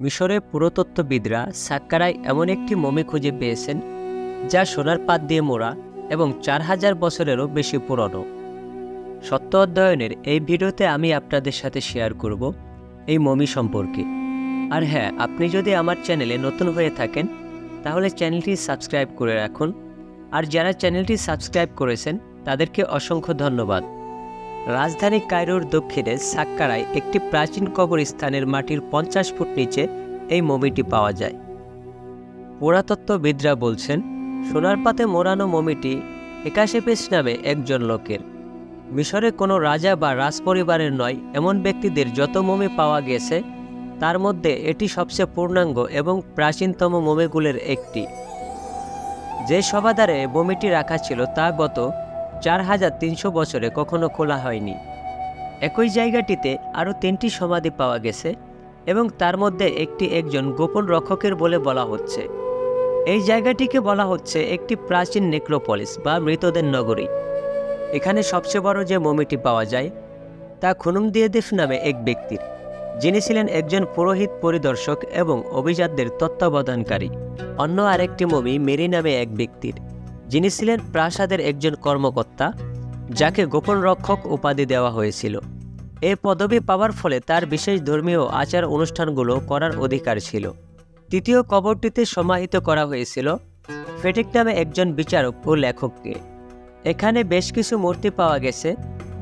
মিশরের পুরাতত্ত্ববিদরা সাক্কারায় এমন একটি মমি খুঁজে পেয়েছেন যা সোনার পাত দিয়ে মোড়া এবং 4000 বছরেরও বেশি পুরনো। সত্য অধ্যয়নের এই ভিডিওতে আমি আপনাদের সাথে শেয়ার করব এই মমি সম্পর্কে। আর হ্যাঁ, আপনি যদি আমার চ্যানেলে নতুন হয়ে থাকেন তাহলে চ্যানেলটি সাবস্ক্রাইব করে রাখুন। আর যারা চ্যানেলটি সাবস্ক্রাইব করেছেন তাদেরকে অসংখ্য ধন্যবাদ। রাজধানী কায়রোর দক্ষিণে সাক্কারায় একটি প্রাচীন কবরস্থানের মাটির 50 ফুট নিচে এই মমিটি পাওয়া যায়। পুরাতত্ত্ববিদরা বলছেন সোনার পাতে মোড়ানো মমিটি হেকাশেপেস নামে একজন লোকের। মিশরে কোনো রাজা বা রাজপরিবারের নয় এমন ব্যক্তিদের যত মমি পাওয়া গেছে তার মধ্যে এটি সবচেয়ে পূর্ণাঙ্গ এবং প্রাচীনতম মমিগুলোর একটি। যে শবাধারে মমিটি রাখা ছিল তা গত 4300 বছরে কখনো খোলা হয়নি। একই জায়গাটিতে আরও 3টি সমাধি পাওয়া গেছে এবং তার মধ্যে একটি একজন গোপন রক্ষকের বলে বলা হচ্ছে। এই জায়গাটিকে বলা হচ্ছে একটি প্রাচীন নেক্রোপলিস বা মৃতদের নগরী। এখানে সবচেয়ে বড় যে মমিটি পাওয়া যায় তা খুনুমদিয়েদেফ নামে এক ব্যক্তির, যিনি ছিলেন একজন পুরোহিত পরিদর্শক এবং অভিজাতদের তত্ত্বাবধানকারী। অন্য আরেকটি মমি মেরি নামে এক ব্যক্তির, যিনি ছিলেন প্রাসাদের একজন কর্মকর্তা, যাকে গোপন রক্ষক উপাধি দেওয়া হয়েছিল। এই পদবি পাওয়ার ফলে তার বিশেষ ধর্মীয় আচার অনুষ্ঠানগুলো করার অধিকার ছিল। তৃতীয় কবরটিতে সমাহিত করা হয়েছিল ফেটেক নামে একজন বিচারক ও লেখককে। এখানে বেশ কিছু মূর্তি পাওয়া গেছে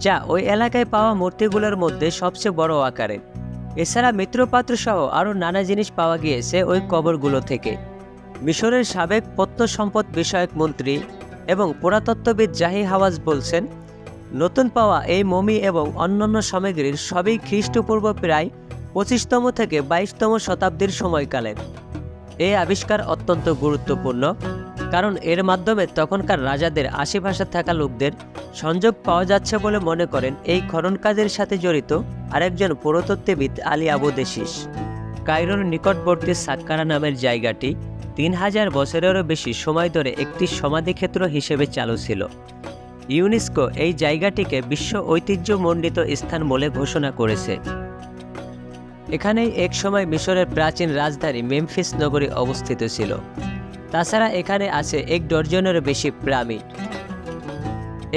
যা ওই এলাকায় পাওয়া মূর্তিগুলোর মধ্যে সবচেয়ে বড় আকারের। এছাড়া মৃৎপাত্র সহ আরও নানা জিনিস পাওয়া গিয়েছে ওই কবরগুলো থেকে। মিশরের সাবেক প্রত্নসম্পদ বিষয়ক মন্ত্রী এবং পুরাতত্ত্ববিদ জাহি হাওয়াজ বলছেন, নতুন পাওয়া এই মমি এবং অন্যান্য সামগ্রীর সবই খ্রিস্টপূর্ব প্রায় 25তম থেকে 22তম শতাব্দীর সময়কালের। এই আবিষ্কার অত্যন্ত গুরুত্বপূর্ণ কারণ এর মাধ্যমে তখনকার রাজাদের আশেপাশে থাকা লোকদের সংযোগ পাওয়া যাচ্ছে বলে মনে করেন এই খনন কাজের সাথে জড়িত আরেকজন পুরাতত্ত্ববিদ আলী আবু দেশিস। কায়রোর নিকটবর্তী সাক্কারা নামের জায়গাটি 3000 বছরেরও বেশি সময় ধরে একটি সমাধিক্ষেত্র হিসেবে চালু ছিল। ইউনেস্কো এই জায়গাটিকে বিশ্ব ঐতিহ্যমণ্ডিত স্থান বলে ঘোষণা করেছে। এখানেই একসময় মিশরের প্রাচীন রাজধানী মেমফিস নগরী অবস্থিত ছিল। তাছাড়া এখানে আছে 1 ডজনেরও বেশি পিরামিড।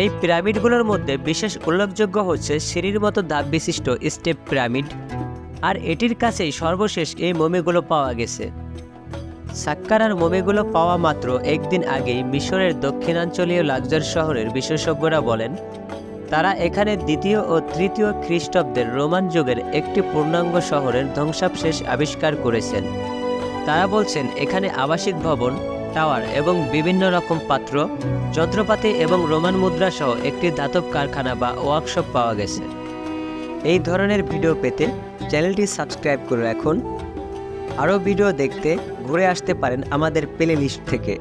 এই পিরামিডগুলোর মধ্যে বিশেষ উল্লেখযোগ্য হচ্ছে সিঁড়ির মতো ধাপ বিশিষ্ট স্টেপ পিরামিড, আর এটির কাছেই সর্বশেষ এই মমিগুলো পাওয়া গেছে। সাক্কারার মমিগুলো পাওয়া মাত্র একদিন আগেই মিশরের দক্ষিণাঞ্চলীয় লাকজার শহরের বিশেষজ্ঞরা বলেন তারা এখানে 2য় ও 3য় খ্রিস্টাব্দের রোমান যুগের একটি পূর্ণাঙ্গ শহরের ধ্বংসাবশেষ আবিষ্কার করেছেন। তারা বলছেন এখানে আবাসিক ভবন, টাওয়ার এবং বিভিন্ন রকম পাত্র, যন্ত্রপাতি এবং রোমান মুদ্রা সহ একটি ধাতব কারখানা বা ওয়ার্কশপ পাওয়া গেছে। এই ধরনের ভিডিও পেতে চ্যানেলটি সাবস্ক্রাইব করে রাখুন। আরও ভিডিও দেখতে ঘুরে আসতে পারেন আমাদের প্লে লিস্ট থেকে।